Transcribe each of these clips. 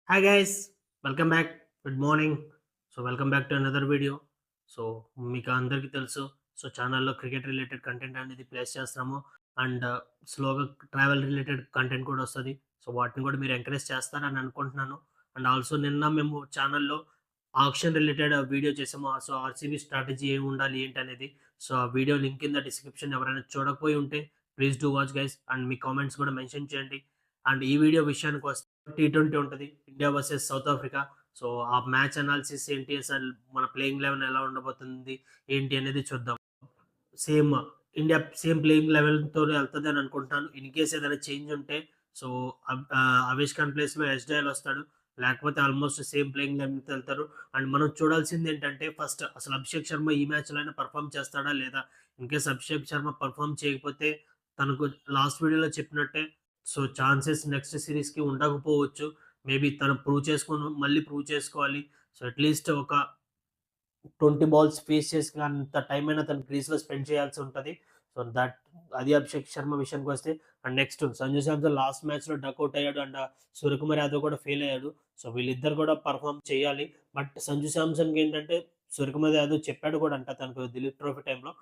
Hi guys, welcome back. Good morning. Welcome back to another video. So మీకు అందరికీ తెలుసు. ఛానల్‌లో క్రికెట్ రిలేటెడ్ కంటెంట్ అనేది ప్లేస్ చేస్తున్నాము. అండ్ స్లోగా ట్రావెల్ రిలేటెడ్ కంటెంట్ కూడా వస్తది. వాటిని కూడా మీరు ఎంకరేజ్ చేస్తారని అనుకుంటున్నాను. అండ్ ఆల్సో నిన్న మేము ఛానల్‌లో ఆక్షన్ రిలేటెడ్ వీడియో చేసాము. ఆర్‌సీబీ స్ట్రాటజీ ఏమి ఉండాలి ఏంటనేది. ఆ వీడియో లింక్ కింద డిస్క్రిప్షన్ ఎవరైనా చూడకపోయి ఉంటే please do watch guys. And me comments కూడా మెన్షన్ చేయండి. అండ్ ఈ వీడియో విషయానికొస్తే టీ20 ఉంటది. India versus south Africa. ఆ మ్యాచ్ అనాలిసిస్ ఏంటి? అసలు మన ప్లేయింగ్ 11 ఎలా ఉండబోతుంది? ఏంటి అనేది చూద్దాం. సేమ్ ఇండియా సేమ్ ప్లేయింగ్ లెవెల్‌తోనే ఎళ్తదని అనుకుంటున్నాను. ఇన్‌కేస్ ఏదైనా చేంజ్ ఉంటే సో, అవేష్ ఖాన్ ప్లేస్‌లో ఎస్‌జేఎల్ వస్తాడు. లేకపోతే ఆల్‌మోస్ట్ సేమ్ ప్లేయింగ్ లెవెల్‌తో ఎళ్తారు. అండ్ మనం చూడాల్సిందేంటంటే ఫస్ట్ అసలు అభిషేక్ శర్మ ఈ మ్యాచ్‌లో అయినా పెర్ఫార్మ్ చేస్తాడా? లేదా? ఇన్‌కేస్ అభిషేక్ శర్మ పెర్ఫార్మ్ చేయకపోతే తనకు లాస్ట్ వీడియోలో చెప్పినట్టే ఛాన్సెస్ నెక్స్ట్ సీరీస్‌కి ఉండకపోవచ్చు. మేబీ తను మళ్ళీ ప్రూవ్ చేసుకోవాలి. అట్‌లీస్ట్ ఒక 20 బాల్స్ ఫేస్ చేసినంత టైం అయినా తను క్రీజ్‌లో స్పెండ్ చేయాల్సి ఉంటది. సో, దట్ అది అభిషేక్ శర్మ విషయానికొస్తే. And next Sanju Samson last మ్యాచ్‌లో డకౌట్ అయ్యాడు. అండ్ సూర్యకుమార్ యాదవ్ కూడా ఫెయిల్ అయ్యాడు. వీళ్ళిద్దరు కూడా పెర్ఫార్మ్ చేయాలి. బట్ సంజు శాంసన్‌కి ఏంటంటే సూర్యకుమార్ యాదవ్ చెప్పాడు కూడా అంట తనకు దిలీప్ ట్రోఫీ టైమ్‌లో.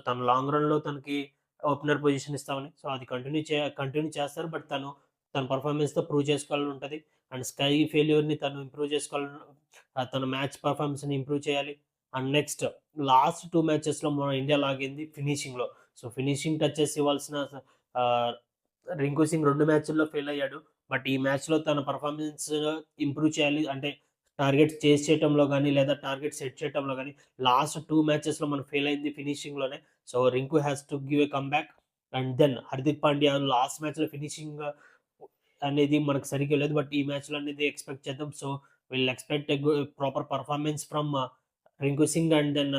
తను లాంగ్ రన్‌లో తనకి ఓపెనర్ పొజిషన్ ఇస్తామని. అది కంటిన్యూ చేస్తారు. బట్ తన పెర్ఫార్మన్స్‌తో ప్రూవ్ చేసుకోవాలని ఉంటది. అండ్ స్కై ఫెయిల్యూర్‌ని తను ఇంప్రూవ్ చేసుకోవాలని తన మ్యాచ్ పెర్ఫార్మన్స్‌ని ఇంప్రూవ్ చేయాలి. అండ్ నెక్స్ట్ లాస్ట్ 2 మ్యాచెస్‌లో మన ఇండియా లాగింది ఫినిషింగ్‌లో. ఫినిషింగ్ టచెస్ ఇవ్వాల్సిన ఆహ్, రింకు సింగ్ 2 మ్యాచ్‌ల్లో ఫెయిల్ అయ్యాడు. బట్ ఈ మ్యాచ్‌లో తన పెర్ఫార్మన్స్ ఇంప్రూవ్ చేయాలి. అంటే టార్గెట్స్ చేజ్ చేయటంలో గాని, లేదా టార్గెట్ సెట్ చేయటంలో గాని, లాస్ట్ 2 మ్యాచెస్‌లో మనం ఫెయిల్ అయింది ఫినిషింగ్‌లోనే. Rinku has to give a comeback. And then Hardik Pandya last మ్యాచ్‌లో ఫినిషింగ్ అనేది మనకు సరిగ్గా లేదు. బట్ ఈ మ్యాచ్‌లో అనేది ఎక్స్‌పెక్ట్ చేద్దాం. Will expect a proper performance from Rinku Singh and then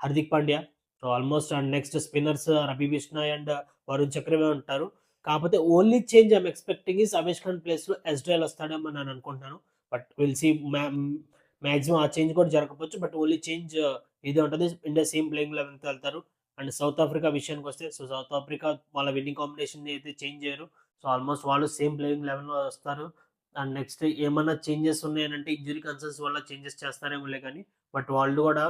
Hardik Pandya. Almost and next spinners Ravi Bishnoi and Varun Chakravarthy ఉంటారు. కాకపోతే only change I'm expecting is Avesh Khan ప్లేస్‌లో ఎస్‌జేఎల్ వస్తాడేమో అని అనుకుంటున్నాను. బట్ విల్ సీ మాక్సిమం ఆ చేంజ్ కూడా జరగకపోవచ్చు. బట్ ఓన్లీ చేంజ్ ఇదే ఉంటది. ఇండియా సేమ్ ప్లేయింగ్ 11తో ఎళ్తారు. అండ్ సౌత్ ఆఫ్రికా విషయానికొస్తే సౌత్ ఆఫ్రికా వాళ్ళ విన్నింగ్ కాంబినేషన్‌ని అయితే చేంజ్ చేయరు. ఆల్‌మోస్ట్ వాళ్ళు సేమ్ ప్లేయింగ్ 11లో వస్తారు. అండ్ నెక్స్ట్ ఏమన్నా చేంజెస్ ఉన్నాయనంటే ఇంజ్యూరీ కన్సర్న్స్ వల్ల చేంజెస్ చేస్తారేమోలే గాని బట్ వాళ్ళు గూడా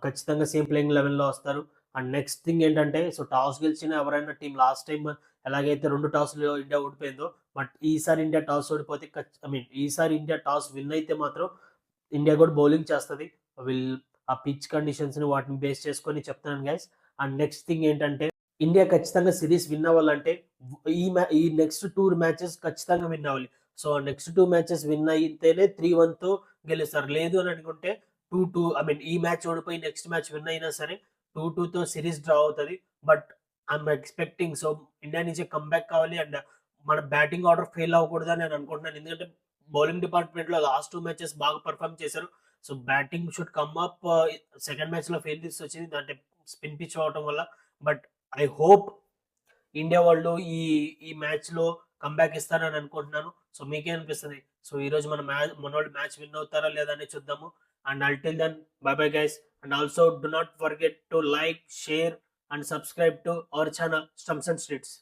ఖచ్చితంగా సేమ్ ప్లేయింగ్ 11లో వస్తారు. అండ్ నెక్స్ట్ థింగ్ ఏంటంటే టాస్ గెలిచిన ఎవరైనా టీమ్ లాస్ట్ టైమ్ ఎలాగైతే 2 టాస్‌లు ఇండియా ఓడిపోయిందో, బట్ ఈసారి ఇండియా టాస్ ఓడిపోతే ఈసారి ఇండియా టాస్ విన్ అయితే మాత్రం ఇండియా గూడా బౌలింగ్ చేస్తది. విల్ ఆ పిచ్ కండిషన్స్‌ని వాటిని బేస్ చేసుకొని చెప్తున్నాను గైస్. అండ్ నెక్స్ట్ థింగ్ ఏంటంటే ఇండియా ఖచ్చితంగా సీరీస్ విన్ అవ్వాలంటే ఈ నెక్స్ట్ 2 మ్యాచెస్ ఖచ్చితంగా విన్ అవ్వాలి. నెక్స్ట్ 2 మ్యాచెస్ విన్ అయితేనే 3-1తో గెలుస్తారు. లేదు అని అనుకుంటే 2-2 ఈ మ్యాచ్ ఓడిపోయి నెక్స్ట్ మ్యాచ్ విన్ అయినా సరే 2-2తో సీరీస్ డ్రా అవుతది. బట్ ఐయామ్ ఎక్స్‌పెక్టింగ్ ఇండియా నుంచి కమ్‌బ్యాక్ కావాలి. అండ్ మన బ్యాటింగ్ ఆర్డర్ ఫెయిల్ అవ్వకూడదని నేను అనుకుంటున్నాను. ఎందుకంటే బౌలింగ్ డిపార్ట్‌మెంట్‌లో లాస్ట్ 2 మ్యాచెస్ బాగా పెర్ఫార్మ్ చేశారు. Batting should come up. Second మ్యాచ్‌లో ఫెయిల్యూర్స్ వచ్చింది. అంటే స్పిన్ పిచ్ అవ్వటం వల్ల. బట్ ఐ హోప్ ఇండియా వాళ్ళు ఈ మ్యాచ్‌లో కమ్‌బ్యాక్ ఇస్తారని అనుకుంటున్నాను. మీకేమనిపిస్తది? ఈరోజు మనోళ్ళు మ్యాచ్ విన్ అవుతారా లేదా అనేది చూద్దాము. And until then bye bye guys. And also do not forget to like, share and subscribe to our channel Stumps and streets.